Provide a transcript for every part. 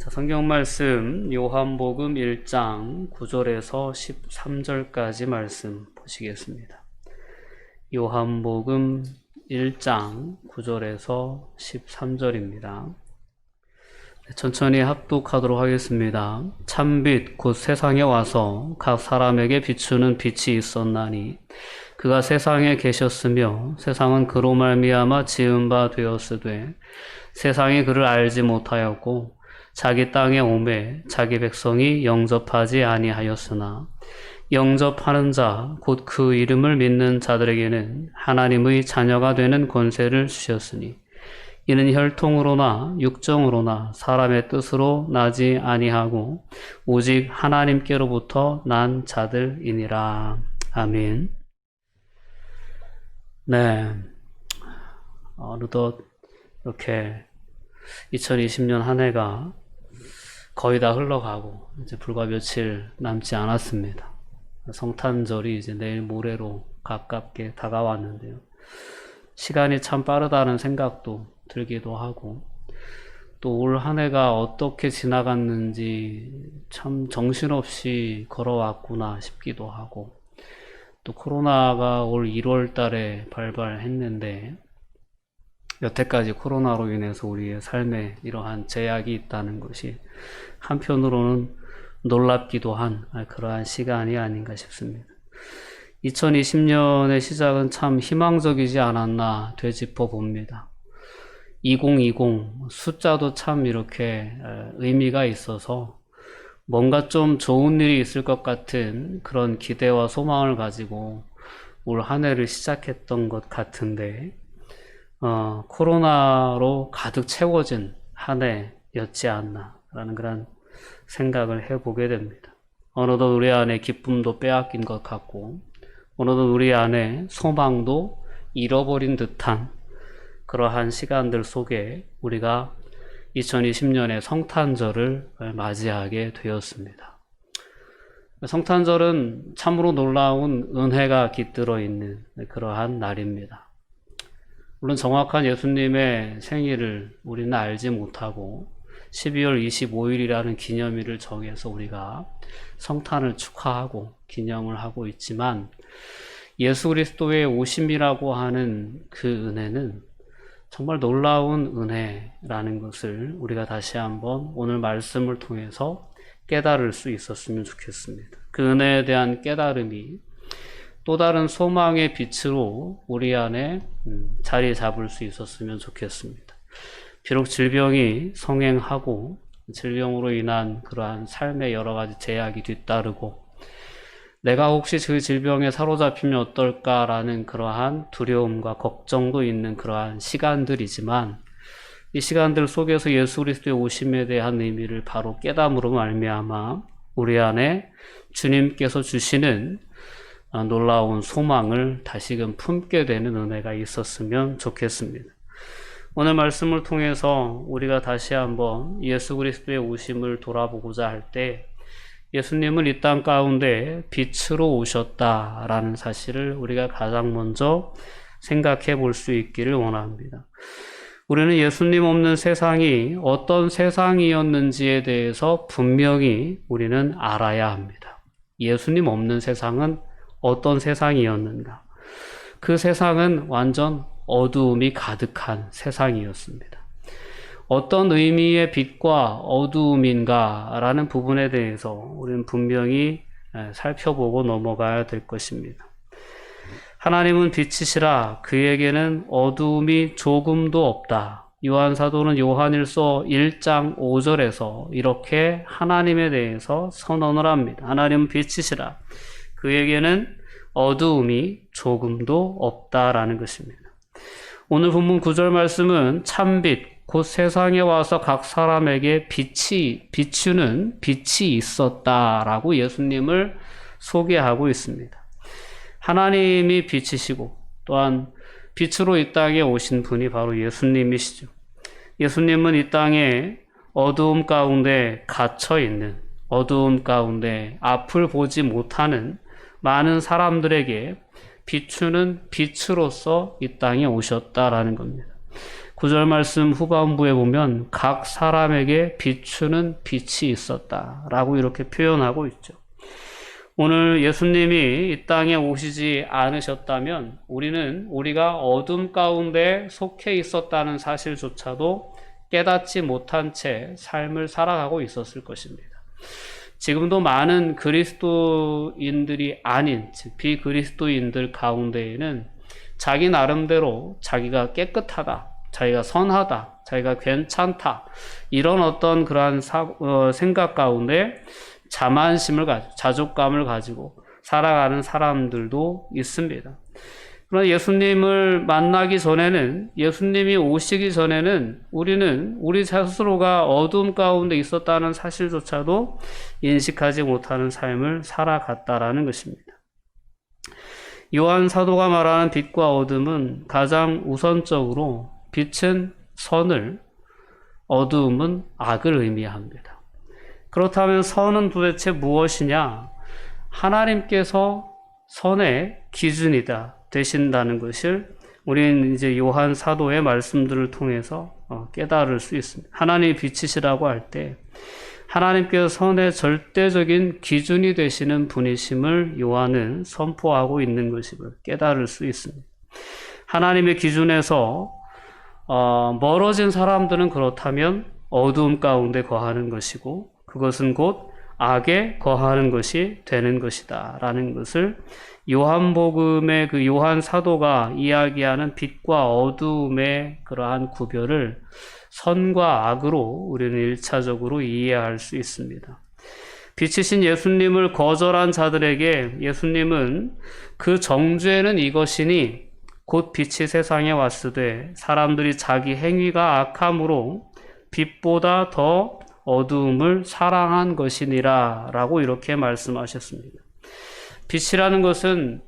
자, 성경 말씀 요한복음 1장 9절에서 13절까지 말씀 보시겠습니다. 요한복음 1장 9절에서 13절입니다. 천천히 합독하도록 하겠습니다. 참빛 곧 세상에 와서 각 사람에게 비추는 빛이 있었나니 그가 세상에 계셨으며 세상은 그로 말미암아 지은 바 되었으되 세상이 그를 알지 못하였고 자기 땅에 오매 자기 백성이 영접하지 아니하였으나 영접하는 자 곧 그 이름을 믿는 자들에게는 하나님의 자녀가 되는 권세를 주셨으니 이는 혈통으로나 육정으로나 사람의 뜻으로 나지 아니하고 오직 하나님께로부터 난 자들이니라. 아멘. 네, 어느덧 이렇게 2020년 한 해가 거의 다 흘러가고 이제 불과 며칠 남지 않았습니다. 성탄절이 이제 내일 모레로 가깝게 다가왔는데요. 시간이 참 빠르다는 생각도 들기도 하고 또 올 한 해가 어떻게 지나갔는지 참 정신없이 걸어왔구나 싶기도 하고 또 코로나가 올 1월 달에 발발했는데 여태까지 코로나로 인해서 우리의 삶에 이러한 제약이 있다는 것이 한편으로는 놀랍기도 한 그러한 시간이 아닌가 싶습니다. 2020년의 시작은 참 희망적이지 않았나 되짚어 봅니다. 2020 숫자도 참 이렇게 의미가 있어서 뭔가 좀 좋은 일이 있을 것 같은 그런 기대와 소망을 가지고 올 한 해를 시작했던 것 같은데 코로나로 가득 채워진 한 해였지 않나라는 그런 생각을 해보게 됩니다. 어느덧 우리 안에 기쁨도 빼앗긴 것 같고 어느덧 우리 안에 소망도 잃어버린 듯한 그러한 시간들 속에 우리가 2020년의 성탄절을 맞이하게 되었습니다. 성탄절은 참으로 놀라운 은혜가 깃들어 있는 그러한 날입니다. 물론 정확한 예수님의 생일을 우리는 알지 못하고 12월 25일이라는 기념일을 정해서 우리가 성탄을 축하하고 기념을 하고 있지만 예수 그리스도의 오심이라고 하는 그 은혜는 정말 놀라운 은혜라는 것을 우리가 다시 한번 오늘 말씀을 통해서 깨달을 수 있었으면 좋겠습니다. 그 은혜에 대한 깨달음이 또 다른 소망의 빛으로 우리 안에 자리 잡을 수 있었으면 좋겠습니다. 비록 질병이 성행하고 질병으로 인한 그러한 삶의 여러 가지 제약이 뒤따르고 내가 혹시 그 질병에 사로잡히면 어떨까라는 그러한 두려움과 걱정도 있는 그러한 시간들이지만 이 시간들 속에서 예수 그리스도의 오심에 대한 의미를 바로 깨달음으로 말미암아 우리 안에 주님께서 주시는 놀라운 소망을 다시금 품게 되는 은혜가 있었으면 좋겠습니다. 오늘 말씀을 통해서 우리가 다시 한번 예수 그리스도의 오심을 돌아보고자 할 때 예수님은 이 땅 가운데 빛으로 오셨다라는 사실을 우리가 가장 먼저 생각해 볼 수 있기를 원합니다. 우리는 예수님 없는 세상이 어떤 세상이었는지에 대해서 분명히 우리는 알아야 합니다. 예수님 없는 세상은 어떤 세상이었는가? 그 세상은 완전 어두움이 가득한 세상이었습니다. 어떤 의미의 빛과 어두움인가 라는 부분에 대해서 우리는 분명히 살펴보고 넘어가야 될 것입니다. 하나님은 빛이시라 그에게는 어두움이 조금도 없다. 요한사도는 요한일서 1장 5절에서 이렇게 하나님에 대해서 선언을 합니다. 하나님은 빛이시라 그에게는 어두움이 조금도 없다라는 것입니다. 오늘 본문 9절 말씀은 참빛 곧 세상에 와서 각 사람에게 비추는 빛이 있었다라고 예수님을 소개하고 있습니다. 하나님이 빛이시고 또한 빛으로 이 땅에 오신 분이 바로 예수님이시죠. 예수님은 이 땅에 어두움 가운데 갇혀 있는 어두움 가운데 앞을 보지 못하는 많은 사람들에게 비추는 빛으로서 이 땅에 오셨다라는 겁니다. 9절 말씀 후반부에 보면 각 사람에게 비추는 빛이 있었다라고 이렇게 표현하고 있죠. 오늘 예수님이 이 땅에 오시지 않으셨다면 우리가 어둠 가운데 속해 있었다는 사실조차도 깨닫지 못한 채 삶을 살아가고 있었을 것입니다. 지금도 많은 그리스도인들이 아닌, 즉 비그리스도인들 가운데에는 자기 나름대로 자기가 깨끗하다, 자기가 선하다, 자기가 괜찮다, 이런 어떤 그러한 생각 가운데 자만심을 가지고, 자족감을 가지고 살아가는 사람들도 있습니다. 그러나 예수님을 만나기 전에는, 예수님이 오시기 전에는 우리는 우리 스스로가 어둠 가운데 있었다는 사실조차도 인식하지 못하는 삶을 살아갔다라는 것입니다. 요한 사도가 말하는 빛과 어둠은 가장 우선적으로 빛은 선을, 어두움은 악을 의미합니다. 그렇다면 선은 도대체 무엇이냐? 하나님께서 선의 기준이다 되신다는 것을 우리는 이제 요한 사도의 말씀들을 통해서 깨달을 수 있습니다. 하나님이 빛이시라고 할 때 하나님께서 선의 절대적인 기준이 되시는 분이심을 요한은 선포하고 있는 것임을 깨달을 수 있습니다. 하나님의 기준에서 멀어진 사람들은 그렇다면 어두움 가운데 거하는 것이고, 그것은 곧 악에 거하는 것이 되는 것이다 라는 것을 요한복음의 그 요한 사도가 이야기하는 빛과 어두움의 그러한 구별을 선과 악으로 우리는 1차적으로 이해할 수 있습니다. 빛이신 예수님을 거절한 자들에게 예수님은 그 정죄는 이것이니 곧 빛이 세상에 왔으되 사람들이 자기 행위가 악함으로 빛보다 더 어두움을 사랑한 것이니라 라고 이렇게 말씀하셨습니다. 빛이라는 것은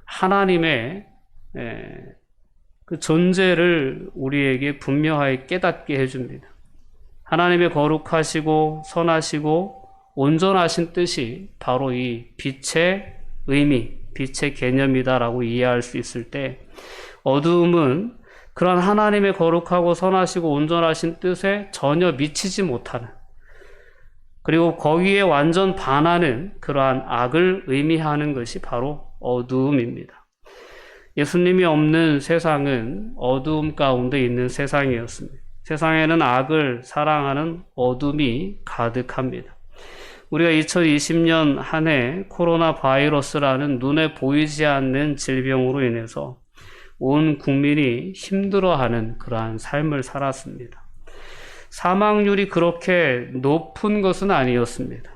하나님의 그 존재를 우리에게 분명하게 깨닫게 해줍니다. 하나님의 거룩하시고 선하시고 온전하신 뜻이 바로 이 빛의 의미, 빛의 개념이다라고 이해할 수 있을 때, 어두움은 그런 하나님의 거룩하고 선하시고 온전하신 뜻에 전혀 미치지 못하는, 그리고 거기에 완전 반하는 그러한 악을 의미하는 것이 바로 어두움입니다. 예수님이 없는 세상은 어두움 가운데 있는 세상이었습니다. 세상에는 악을 사랑하는 어둠이 가득합니다. 우리가 2020년 한 해 코로나 바이러스라는 눈에 보이지 않는 질병으로 인해서 온 국민이 힘들어하는 그러한 삶을 살았습니다. 사망률이 그렇게 높은 것은 아니었습니다.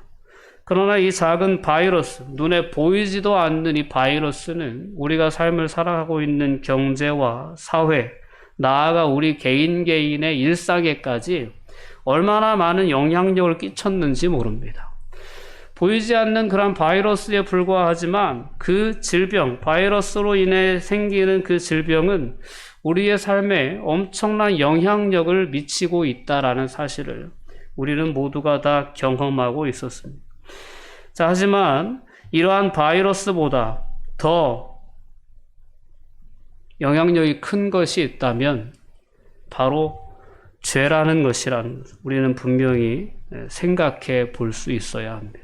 그러나 이 작은 바이러스, 눈에 보이지도 않는 이 바이러스는 우리가 삶을 살아가고 있는 경제와 사회, 나아가 우리 개인의 일상에까지 얼마나 많은 영향력을 끼쳤는지 모릅니다. 보이지 않는 그런 바이러스에 불과하지만 그 질병, 바이러스로 인해 생기는 그 질병은 우리의 삶에 엄청난 영향력을 미치고 있다라는 사실을 우리는 모두가 다 경험하고 있었습니다. 자, 하지만 이러한 바이러스보다 더 영향력이 큰 것이 있다면 바로 죄라는 것이라는 것을 우리는 분명히 생각해 볼 수 있어야 합니다.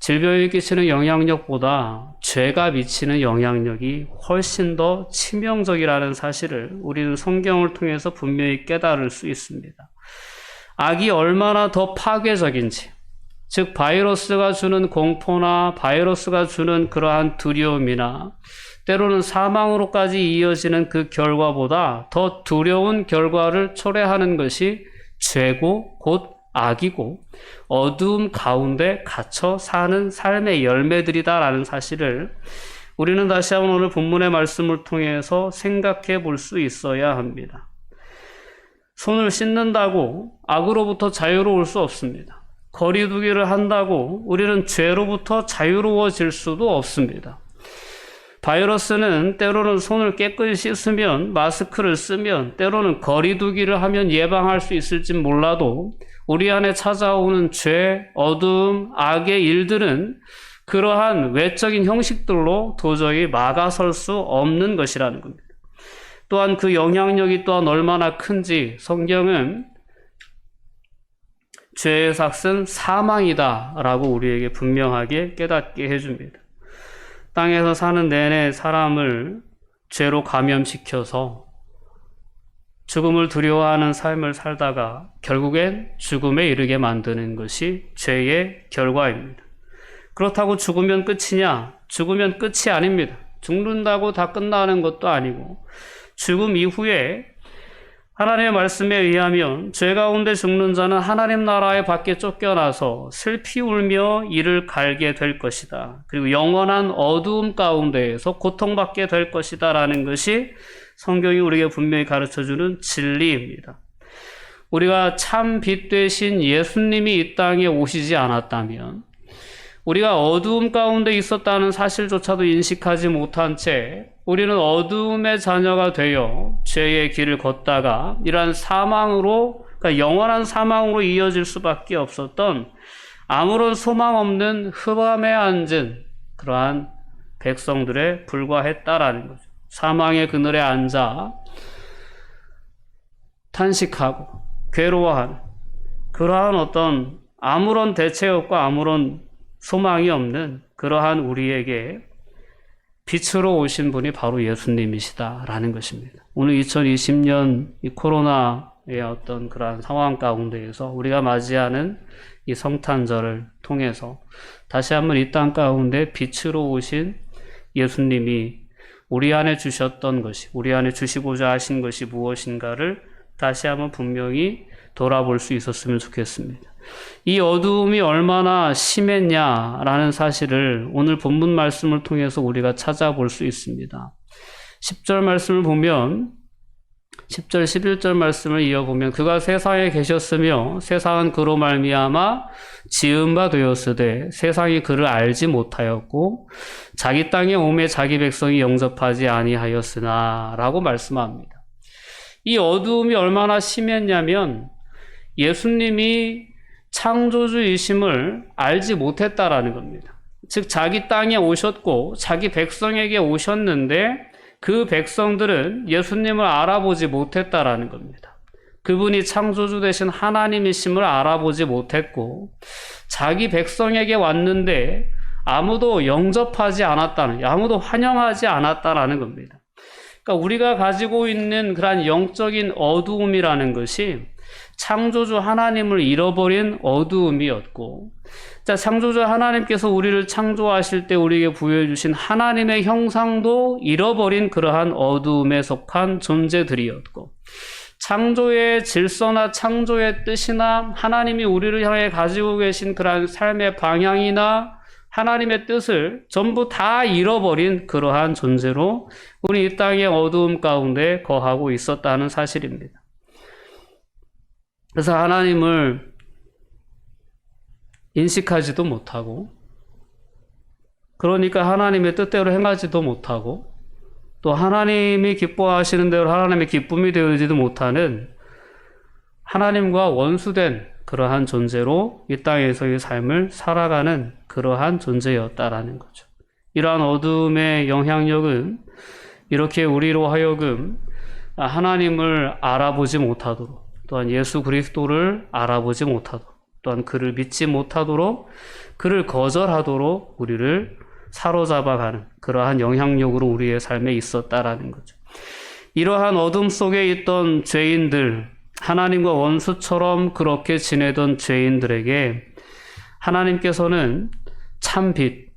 질병이 끼치는 영향력보다 죄가 미치는 영향력이 훨씬 더 치명적이라는 사실을 우리는 성경을 통해서 분명히 깨달을 수 있습니다. 악이 얼마나 더 파괴적인지, 즉 바이러스가 주는 공포나 바이러스가 주는 그러한 두려움이나 때로는 사망으로까지 이어지는 그 결과보다 더 두려운 결과를 초래하는 것이 죄고 곧 악이고 어두움 가운데 갇혀 사는 삶의 열매들이다라는 사실을 우리는 다시 한번 오늘 본문의 말씀을 통해서 생각해 볼 수 있어야 합니다. 손을 씻는다고 악으로부터 자유로울 수 없습니다. 거리두기를 한다고 우리는 죄로부터 자유로워질 수도 없습니다. 바이러스는 때로는 손을 깨끗이 씻으면, 마스크를 쓰면, 때로는 거리두기를 하면 예방할 수 있을지 몰라도 우리 안에 찾아오는 죄, 어두움, 악의 일들은 그러한 외적인 형식들로 도저히 막아설 수 없는 것이라는 겁니다. 또한 그 영향력이 또한 얼마나 큰지 성경은 죄의 삭은 사망이다라고 우리에게 분명하게 깨닫게 해줍니다. 땅에서 사는 내내 사람을 죄로 감염시켜서 죽음을 두려워하는 삶을 살다가 결국엔 죽음에 이르게 만드는 것이 죄의 결과입니다. 그렇다고 죽으면 끝이냐? 죽으면 끝이 아닙니다. 죽는다고 다 끝나는 것도 아니고 죽음 이후에 하나님의 말씀에 의하면 죄 가운데 죽는 자는 하나님 나라에 밖에 쫓겨나서 슬피 울며 이를 갈게 될 것이다. 그리고 영원한 어두움 가운데에서 고통받게 될 것이다 라는 것이 성경이 우리에게 분명히 가르쳐주는 진리입니다. 우리가 참 빛 되신 예수님이 이 땅에 오시지 않았다면 우리가 어두움 가운데 있었다는 사실조차도 인식하지 못한 채 우리는 어두움의 자녀가 되어 죄의 길을 걷다가 이러한 사망으로, 그러니까 영원한 사망으로 이어질 수밖에 없었던 아무런 소망 없는 흑암에 앉은 그러한 백성들에 불과했다라는 거죠. 사망의 그늘에 앉아 탄식하고 괴로워하는 그러한 어떤 아무런 대책 없고 아무런 소망이 없는 그러한 우리에게 빛으로 오신 분이 바로 예수님이시다라는 것입니다. 오늘 2020년 이 코로나의 어떤 그러한 상황 가운데에서 우리가 맞이하는 이 성탄절을 통해서 다시 한번 이 땅 가운데 빛으로 오신 예수님이 우리 안에 주셨던 것이, 우리 안에 주시고자 하신 것이 무엇인가를 다시 한번 분명히 돌아볼 수 있었으면 좋겠습니다. 이 어두움이 얼마나 심했냐라는 사실을 오늘 본문 말씀을 통해서 우리가 찾아볼 수 있습니다. 10절 말씀을 보면 10절 11절 말씀을 이어보면 그가 세상에 계셨으며 세상은 그로 말미암아 지은 바 되었으되 세상이 그를 알지 못하였고 자기 땅에 오매 자기 백성이 영접하지 아니하였으나 라고 말씀합니다. 이 어두움이 얼마나 심했냐면 예수님이 창조주이심을 알지 못했다라는 겁니다. 즉 자기 땅에 오셨고 자기 백성에게 오셨는데 그 백성들은 예수님을 알아보지 못했다라는 겁니다. 그분이 창조주 되신 하나님이심을 알아보지 못했고 자기 백성에게 왔는데 아무도 영접하지 않았다는, 아무도 환영하지 않았다라는 겁니다. 그러니까 우리가 가지고 있는 그런 영적인 어두움이라는 것이 창조주 하나님을 잃어버린 어두움이었고, 자, 창조주 하나님께서 우리를 창조하실 때 우리에게 부여해 주신 하나님의 형상도 잃어버린 그러한 어두움에 속한 존재들이었고, 창조의 질서나 창조의 뜻이나 하나님이 우리를 향해 가지고 계신 그러한 삶의 방향이나 하나님의 뜻을 전부 다 잃어버린 그러한 존재로 우리 이 땅의 어두움 가운데 거하고 있었다는 사실입니다. 그래서 하나님을 인식하지도 못하고, 그러니까 하나님의 뜻대로 행하지도 못하고, 또 하나님이 기뻐하시는 대로 하나님의 기쁨이 되어지도 못하는 하나님과 원수된 그러한 존재로 이 땅에서의 삶을 살아가는 그러한 존재였다라는 거죠. 이러한 어둠의 영향력은 이렇게 우리로 하여금 하나님을 알아보지 못하도록, 또한 예수 그리스도를 알아보지 못하도록, 또한 그를 믿지 못하도록, 그를 거절하도록 우리를 사로잡아가는 그러한 영향력으로 우리의 삶에 있었다라는 거죠. 이러한 어둠 속에 있던 죄인들, 하나님과 원수처럼 그렇게 지내던 죄인들에게 하나님께서는 참 빛,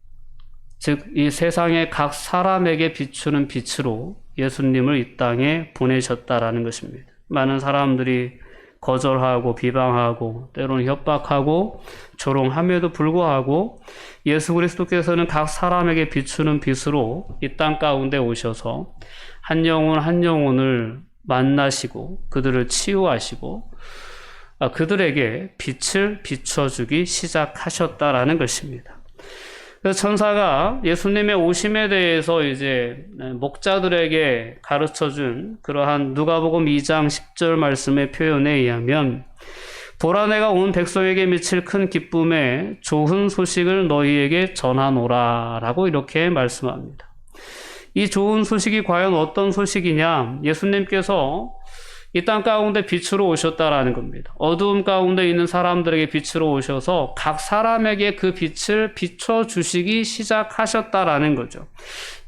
즉 이 세상의 각 사람에게 비추는 빛으로 예수님을 이 땅에 보내셨다라는 것입니다. 많은 사람들이 거절하고 비방하고 때로는 협박하고 조롱함에도 불구하고 예수 그리스도께서는 각 사람에게 비추는 빛으로 이 땅 가운데 오셔서 한 영혼 한 영혼을 만나시고 그들을 치유하시고 그들에게 빛을 비춰주기 시작하셨다라는 것입니다. 그래서 천사가 예수님의 오심에 대해서 이제 목자들에게 가르쳐준 그러한 누가복음 2장 10절 말씀의 표현에 의하면 보라 내가 온 백성에게 미칠 큰 기쁨에 좋은 소식을 너희에게 전하노라 라고 이렇게 말씀합니다. 이 좋은 소식이 과연 어떤 소식이냐? 예수님께서 이 땅 가운데 빛으로 오셨다라는 겁니다. 어두움 가운데 있는 사람들에게 빛으로 오셔서 각 사람에게 그 빛을 비춰주시기 시작하셨다라는 거죠.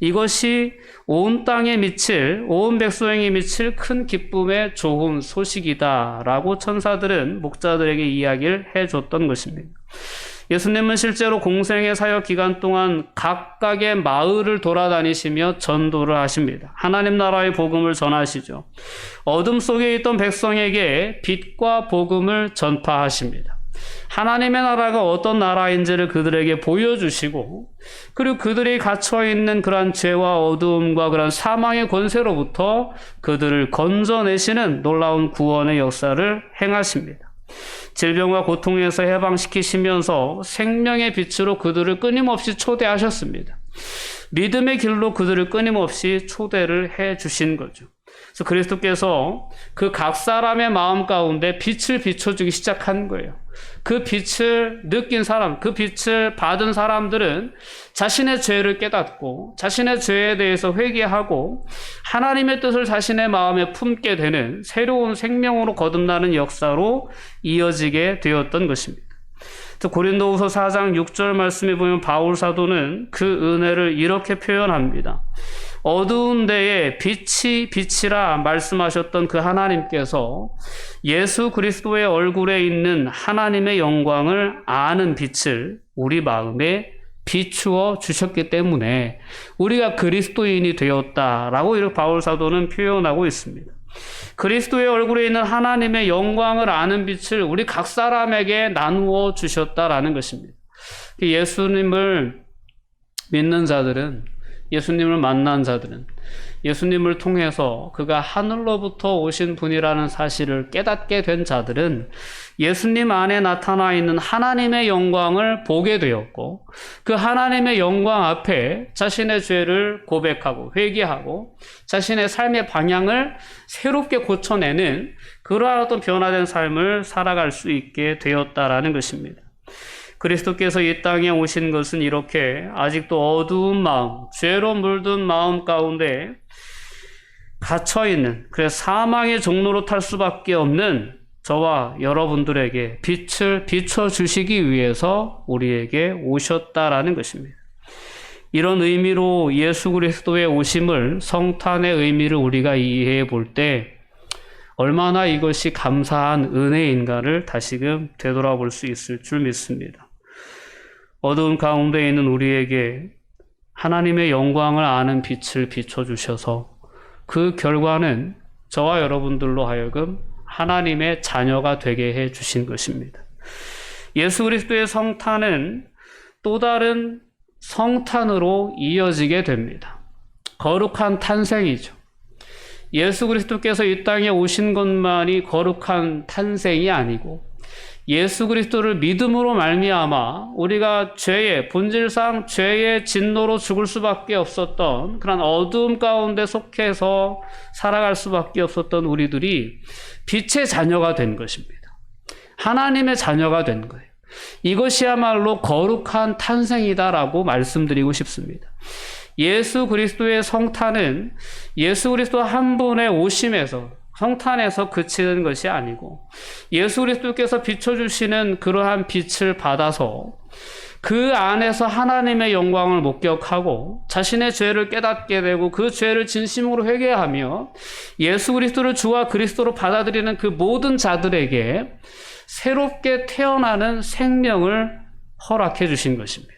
이것이 온 땅에 미칠, 온 백성에게 미칠 큰 기쁨의 좋은 소식이다라고 천사들은 목자들에게 이야기를 해줬던 것입니다. 예수님은 실제로 공생의 사역 기간 동안 각각의 마을을 돌아다니시며 전도를 하십니다. 하나님 나라의 복음을 전하시죠. 어둠 속에 있던 백성에게 빛과 복음을 전파하십니다. 하나님의 나라가 어떤 나라인지를 그들에게 보여주시고, 그리고 그들이 갇혀있는 그러한 죄와 어두움과 그러한 사망의 권세로부터 그들을 건져내시는 놀라운 구원의 역사를 행하십니다. 질병과 고통에서 해방시키시면서 생명의 빛으로 그들을 끊임없이 초대하셨습니다. 믿음의 길로 그들을 끊임없이 초대를 해 주신 거죠. 그래서 그리스도께서 그 각 사람의 마음 가운데 빛을 비춰주기 시작한 거예요. 그 빛을 느낀 사람, 그 빛을 받은 사람들은 자신의 죄를 깨닫고 자신의 죄에 대해서 회개하고 하나님의 뜻을 자신의 마음에 품게 되는 새로운 생명으로 거듭나는 역사로 이어지게 되었던 것입니다. 고린도후서 4장 6절 말씀에 보면 바울 사도는 그 은혜를 이렇게 표현합니다. 어두운 데에 빛이 빛이라 말씀하셨던 그 하나님께서 예수 그리스도의 얼굴에 있는 하나님의 영광을 아는 빛을 우리 마음에 비추어 주셨기 때문에 우리가 그리스도인이 되었다라고 이렇게 바울 사도는 표현하고 있습니다. 그리스도의 얼굴에 있는 하나님의 영광을 아는 빛을 우리 각 사람에게 나누어 주셨다라는 것입니다. 예수님을 믿는 자들은, 예수님을 만난 자들은 예수님을 통해서 그가 하늘로부터 오신 분이라는 사실을 깨닫게 된 자들은 예수님 안에 나타나 있는 하나님의 영광을 보게 되었고, 그 하나님의 영광 앞에 자신의 죄를 고백하고 회개하고 자신의 삶의 방향을 새롭게 고쳐내는 그러한 어떤 변화된 삶을 살아갈 수 있게 되었다라는 것입니다. 그리스도께서 이 땅에 오신 것은 이렇게 아직도 어두운 마음, 죄로 물든 마음 가운데 갇혀있는, 그래서 사망의 종로로 탈 수밖에 없는 저와 여러분들에게 빛을 비춰주시기 위해서 우리에게 오셨다라는 것입니다. 이런 의미로 예수 그리스도의 오심을, 성탄의 의미를 우리가 이해해 볼 때 얼마나 이것이 감사한 은혜인가를 다시금 되돌아볼 수 있을 줄 믿습니다. 어두운 가운데 있는 우리에게 하나님의 영광을 아는 빛을 비춰주셔서 그 결과는 저와 여러분들로 하여금 하나님의 자녀가 되게 해 주신 것입니다. 예수 그리스도의 성탄은 또 다른 성탄으로 이어지게 됩니다. 거룩한 탄생이죠. 예수 그리스도께서 이 땅에 오신 것만이 거룩한 탄생이 아니고 예수 그리스도를 믿음으로 말미암아 우리가 죄의 본질상 죄의 진노로 죽을 수밖에 없었던 그런 어두움 가운데 속해서 살아갈 수밖에 없었던 우리들이 빛의 자녀가 된 것입니다. 하나님의 자녀가 된 거예요. 이것이야말로 거룩한 탄생이다라고 말씀드리고 싶습니다. 예수 그리스도의 성탄은 예수 그리스도 한 분의 오심에서 성탄에서 그치는 것이 아니고 예수 그리스도께서 비춰주시는 그러한 빛을 받아서 그 안에서 하나님의 영광을 목격하고 자신의 죄를 깨닫게 되고 그 죄를 진심으로 회개하며 예수 그리스도를 주와 그리스도로 받아들이는 그 모든 자들에게 새롭게 태어나는 생명을 허락해 주신 것입니다.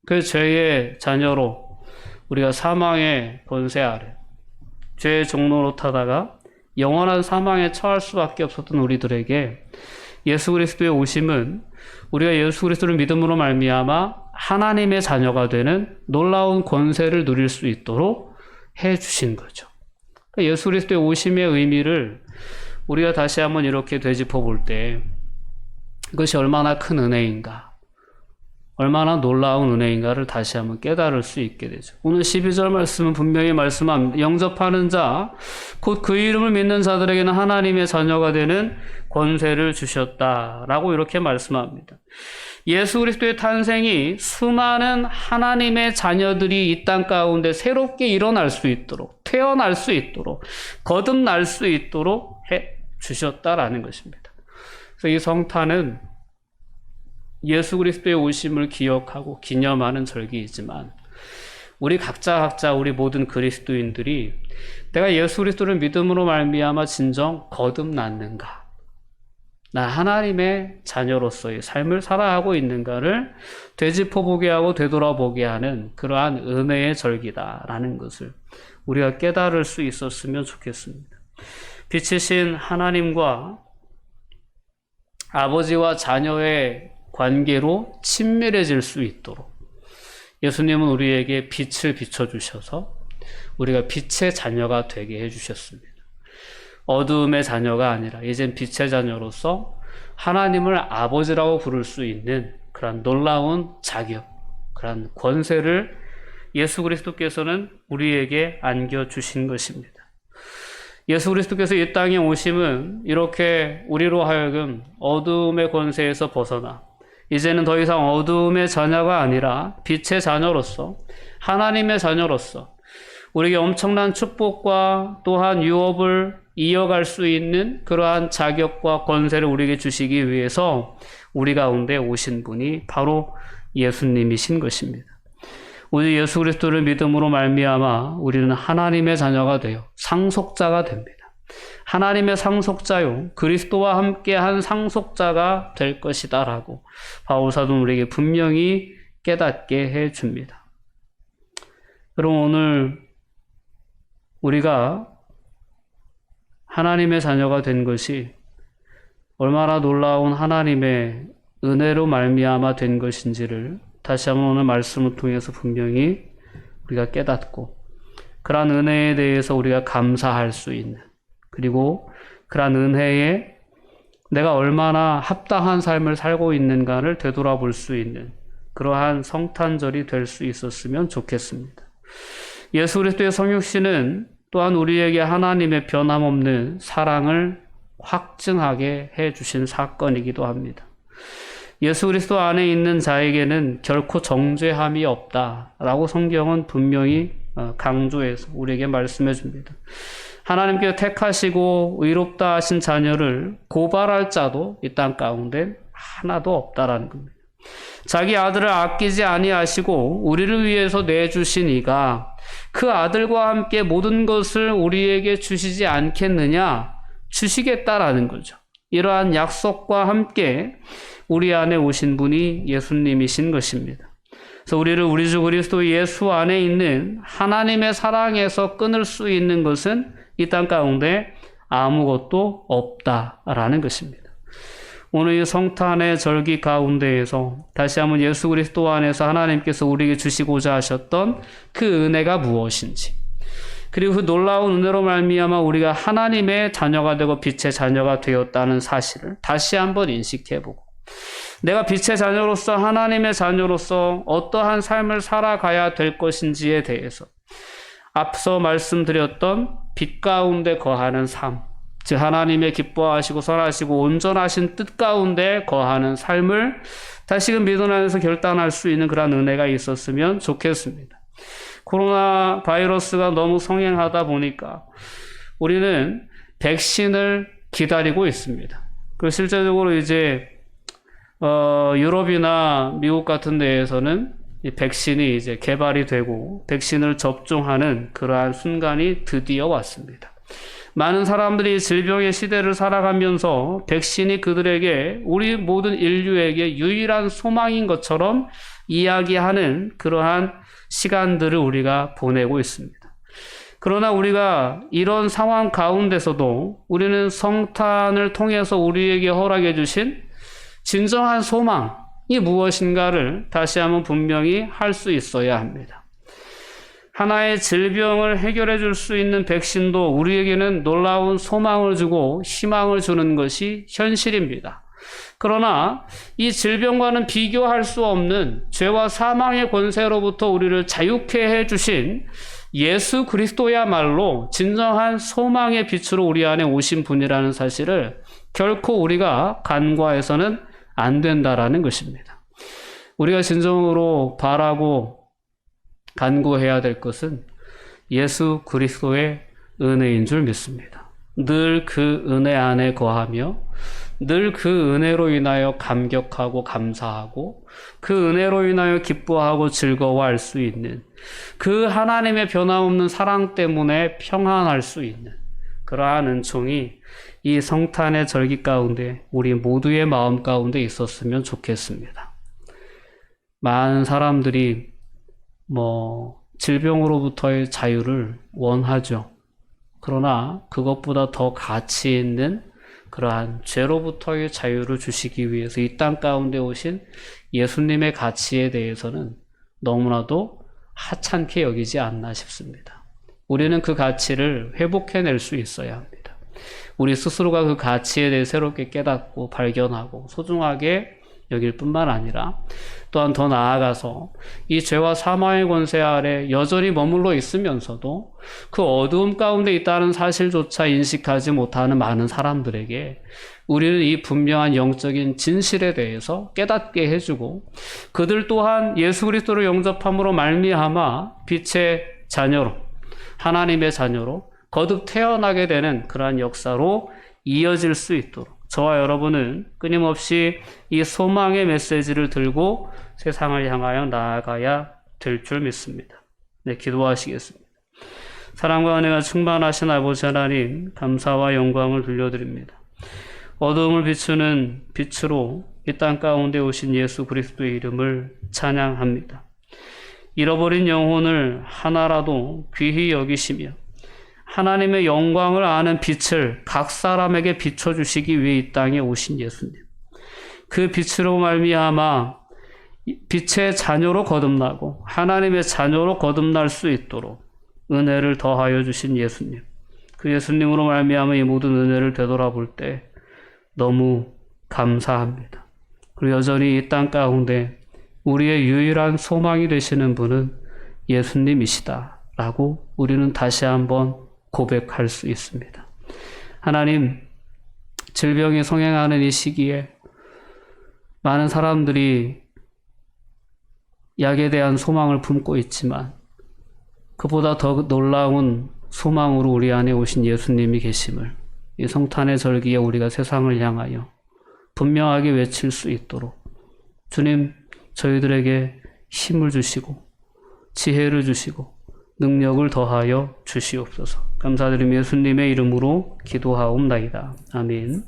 그 죄의 자녀로 우리가 사망의 권세 아래 죄의 종로로 타다가 영원한 사망에 처할 수밖에 없었던 우리들에게 예수 그리스도의 오심은 우리가 예수 그리스도를 믿음으로 말미암아 하나님의 자녀가 되는 놀라운 권세를 누릴 수 있도록 해주신 거죠. 예수 그리스도의 오심의 의미를 우리가 다시 한번 이렇게 되짚어 볼 때 그것이 얼마나 큰 은혜인가. 얼마나 놀라운 은혜인가를 다시 한번 깨달을 수 있게 되죠. 오늘 12절 말씀은 분명히 말씀합니다. 영접하는 자, 곧 그 이름을 믿는 자들에게는 하나님의 자녀가 되는 권세를 주셨다라고 이렇게 말씀합니다. 예수 그리스도의 탄생이 수많은 하나님의 자녀들이 이 땅 가운데 새롭게 일어날 수 있도록, 태어날 수 있도록, 거듭날 수 있도록 해 주셨다라는 것입니다. 그래서 이 성탄은 예수 그리스도의 오심을 기억하고 기념하는 절기이지만 우리 각자 우리 모든 그리스도인들이 내가 예수 그리스도를 믿음으로 말미암아 진정 거듭났는가, 나 하나님의 자녀로서의 삶을 살아가고 있는가를 되짚어보게 하고 되돌아보게 하는 그러한 은혜의 절기다라는 것을 우리가 깨달을 수 있었으면 좋겠습니다. 빛이신 하나님과 아버지와 자녀의 관계로 친밀해질 수 있도록 예수님은 우리에게 빛을 비춰주셔서 우리가 빛의 자녀가 되게 해주셨습니다. 어두움의 자녀가 아니라 이젠 빛의 자녀로서 하나님을 아버지라고 부를 수 있는 그런 놀라운 자격, 그런 권세를 예수 그리스도께서는 우리에게 안겨주신 것입니다. 예수 그리스도께서 이 땅에 오심은 이렇게 우리로 하여금 어두움의 권세에서 벗어나 이제는 더 이상 어두움의 자녀가 아니라 빛의 자녀로서, 하나님의 자녀로서 우리에게 엄청난 축복과 또한 유업을 이어갈 수 있는 그러한 자격과 권세를 우리에게 주시기 위해서 우리 가운데 오신 분이 바로 예수님이신 것입니다. 오늘 예수 그리스도를 믿음으로 말미암아 우리는 하나님의 자녀가 되어 상속자가 됩니다. 하나님의 상속자요, 그리스도와 함께한 상속자가 될 것이다 라고 바울 사도는 우리에게 분명히 깨닫게 해줍니다. 그럼 오늘 우리가 하나님의 자녀가 된 것이 얼마나 놀라운 하나님의 은혜로 말미암아 된 것인지를 다시 한번 오늘 말씀을 통해서 분명히 우리가 깨닫고 그러한 은혜에 대해서 우리가 감사할 수 있는, 그리고 그러한 은혜에 내가 얼마나 합당한 삶을 살고 있는가를 되돌아볼 수 있는 그러한 성탄절이 될 수 있었으면 좋겠습니다. 예수 그리스도의 성육신은 또한 우리에게 하나님의 변함없는 사랑을 확증하게 해주신 사건이기도 합니다. 예수 그리스도 안에 있는 자에게는 결코 정죄함이 없다라고 성경은 분명히 강조해서 우리에게 말씀해 줍니다. 하나님께서 택하시고 의롭다 하신 자녀를 고발할 자도 이 땅 가운데 하나도 없다라는 겁니다. 자기 아들을 아끼지 아니하시고 우리를 위해서 내주신 이가 그 아들과 함께 모든 것을 우리에게 주시지 않겠느냐? 주시겠다라는 거죠. 이러한 약속과 함께 우리 안에 오신 분이 예수님이신 것입니다. 그래서 우리를 우리 주 그리스도 예수 안에 있는 하나님의 사랑에서 끊을 수 있는 것은 이 땅 가운데 아무것도 없다라는 것입니다. 오늘 이 성탄의 절기 가운데에서 다시 한번 예수 그리스도 안에서 하나님께서 우리에게 주시고자 하셨던 그 은혜가 무엇인지, 그리고 그 놀라운 은혜로 말미암아 우리가 하나님의 자녀가 되고 빛의 자녀가 되었다는 사실을 다시 한번 인식해보고, 내가 빛의 자녀로서 하나님의 자녀로서 어떠한 삶을 살아가야 될 것인지에 대해서 앞서 말씀드렸던 빛 가운데 거하는 삶, 즉 하나님의 기뻐하시고 선하시고 온전하신 뜻 가운데 거하는 삶을 다시금 믿음 안에서 결단할 수 있는 그런 은혜가 있었으면 좋겠습니다. 코로나 바이러스가 너무 성행하다 보니까 우리는 백신을 기다리고 있습니다. 그 실제적으로 이제 유럽이나 미국 같은 데에서는 이 백신이 이제 개발이 되고 백신을 접종하는 그러한 순간이 드디어 왔습니다. 많은 사람들이 질병의 시대를 살아가면서 백신이 그들에게, 우리 모든 인류에게 유일한 소망인 것처럼 이야기하는 그러한 시간들을 우리가 보내고 있습니다. 그러나 우리가 이런 상황 가운데서도 우리는 성탄을 통해서 우리에게 허락해 주신 진정한 소망이 무엇인가를 다시 한번 분명히 할 수 있어야 합니다. 하나의 질병을 해결해 줄 수 있는 백신도 우리에게는 놀라운 소망을 주고 희망을 주는 것이 현실입니다. 그러나 이 질병과는 비교할 수 없는 죄와 사망의 권세로부터 우리를 자유케 해주신 예수 그리스도야말로 진정한 소망의 빛으로 우리 안에 오신 분이라는 사실을 결코 우리가 간과해서는 안 된다라는 것입니다. 우리가 진정으로 바라고 간구해야 될 것은 예수 그리스도의 은혜인 줄 믿습니다. 늘 그 은혜 안에 거하며 늘 그 은혜로 인하여 감격하고 감사하고 그 은혜로 인하여 기뻐하고 즐거워할 수 있는 그 하나님의 변함없는 사랑 때문에 평안할 수 있는 그러한 은총이 이 성탄의 절기 가운데 우리 모두의 마음 가운데 있었으면 좋겠습니다. 많은 사람들이 질병으로부터의 자유를 원하죠. 그러나 그것보다 더 가치 있는 그러한 죄로부터의 자유를 주시기 위해서 이 땅 가운데 오신 예수님의 가치에 대해서는 너무나도 하찮게 여기지 않나 싶습니다. 우리는 그 가치를 회복해낼 수 있어야 합니다. 우리 스스로가 그 가치에 대해 새롭게 깨닫고 발견하고 소중하게 여길 뿐만 아니라 또한 더 나아가서 이 죄와 사망의 권세 아래 여전히 머물러 있으면서도 그 어두움 가운데 있다는 사실조차 인식하지 못하는 많은 사람들에게 우리는 이 분명한 영적인 진실에 대해서 깨닫게 해주고 그들 또한 예수 그리스도를 영접함으로 말미암아 빛의 자녀로 하나님의 자녀로 거듭 태어나게 되는 그러한 역사로 이어질 수 있도록 저와 여러분은 끊임없이 이 소망의 메시지를 들고 세상을 향하여 나아가야 될 줄 믿습니다. 네, 기도하시겠습니다. 사랑과 은혜가 충만하신 아버지 하나님, 감사와 영광을 돌려드립니다. 어두움을 비추는 빛으로 이 땅 가운데 오신 예수 그리스도의 이름을 찬양합니다. 잃어버린 영혼을 하나라도 귀히 여기시며 하나님의 영광을 아는 빛을 각 사람에게 비춰주시기 위해 이 땅에 오신 예수님. 그 빛으로 말미암아 빛의 자녀로 거듭나고 하나님의 자녀로 거듭날 수 있도록 은혜를 더하여 주신 예수님. 그 예수님으로 말미암아 이 모든 은혜를 되돌아볼 때 너무 감사합니다. 그리고 여전히 이 땅 가운데 우리의 유일한 소망이 되시는 분은 예수님이시다라고 우리는 다시 한번 고백할 수 있습니다. 하나님, 질병이 성행하는 이 시기에 많은 사람들이 약에 대한 소망을 품고 있지만 그보다 더 놀라운 소망으로 우리 안에 오신 예수님이 계심을 이 성탄의 절기에 우리가 세상을 향하여 분명하게 외칠 수 있도록 주님, 저희들에게 힘을 주시고 지혜를 주시고 능력을 더하여 주시옵소서. 감사드리며 예수님의 이름으로 기도하옵나이다. 아멘.